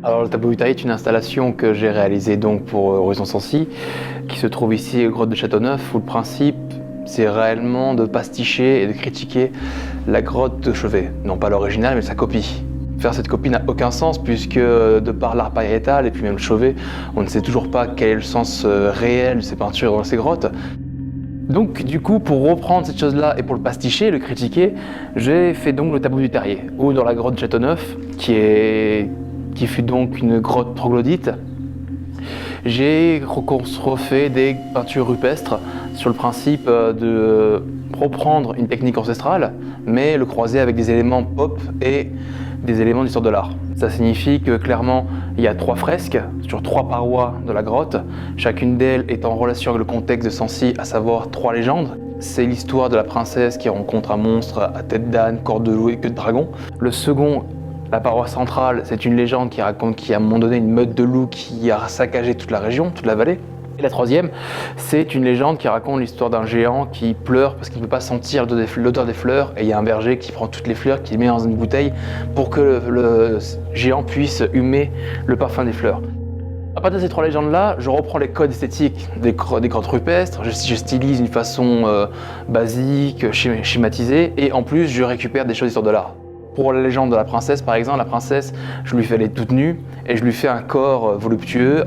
Alors le tableau du terrier est une installation que j'ai réalisée donc pour Horizon Sancy, qui se trouve ici aux grottes de Châteauneuf, où le principe c'est réellement de pasticher et de critiquer la grotte de chevet. Non pas l'original mais sa copie. Faire cette copie n'a aucun sens puisque de par l'art pariétal et puis même le chevet, on ne sait toujours pas quel est le sens réel de ces peintures dans ces grottes. Donc du coup, pour reprendre cette chose-là et pour le pasticher, le critiquer, j'ai fait donc le tableau du terrier, où dans la grotte de Châteauneuf, qui fut donc une grotte troglodyte, j'ai refait des peintures rupestres sur le principe de reprendre une technique ancestrale, mais le croiser avec des éléments pop et des éléments d'histoire de l'art. Ça signifie que clairement, il y a 3 fresques sur 3 parois de la grotte, chacune d'elles est en relation avec le contexte de Sancy, à savoir 3 légendes. C'est l'histoire de la princesse qui rencontre un monstre à tête d'âne, corps de loup et queue de dragon. Le second, la paroi centrale, c'est une légende qui raconte qu'il y a à un moment donné une meute de loups qui a saccagé toute la région, toute la vallée. Et la troisième, c'est une légende qui raconte l'histoire d'un géant qui pleure parce qu'il ne peut pas sentir l'odeur des fleurs, et il y a un berger qui prend toutes les fleurs, qui les met dans une bouteille pour que le géant puisse humer le parfum des fleurs. À partir de ces 3 légendes-là, je reprends les codes esthétiques des grottes rupestres, je stylise d'une façon basique, schématisée, et en plus je récupère des choses d'histoire de l'art. Pour la légende de la princesse, par exemple, la princesse, je lui fais elle est toute nue et je lui fais un corps voluptueux.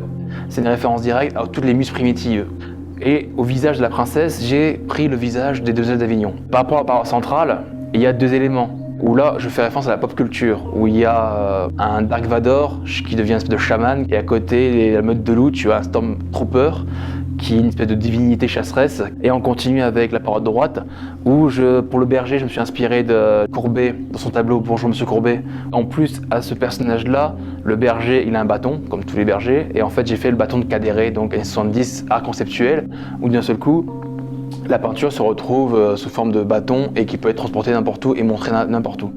C'est une référence directe à toutes les muses primitives. Et au visage de la princesse, j'ai pris le visage des demoiselles d'Avignon. Par rapport à la paroi centrale, il y a 2 éléments. Où là, je fais référence à la pop culture, où il y a un Dark Vador qui devient une espèce de chaman, et à côté, la meute de loup, tu as un Stormtrooper, qui est une espèce de divinité chasseresse. Et on continue avec la paroi de droite, où pour le berger, je me suis inspiré de Courbet, dans son tableau Bonjour Monsieur Courbet. En plus, à ce personnage-là, le berger, il a un bâton, comme tous les bergers, et en fait, j'ai fait le bâton de Cadéré, donc années 70, art conceptuel, où d'un seul coup, la peinture se retrouve sous forme de bâton et qui peut être transporté n'importe où et montré n'importe où.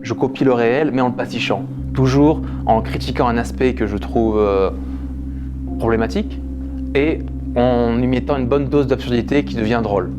Je copie le réel, mais en le pastichant, toujours en critiquant un aspect que je trouve problématique et en y mettant une bonne dose d'absurdité qui devient drôle.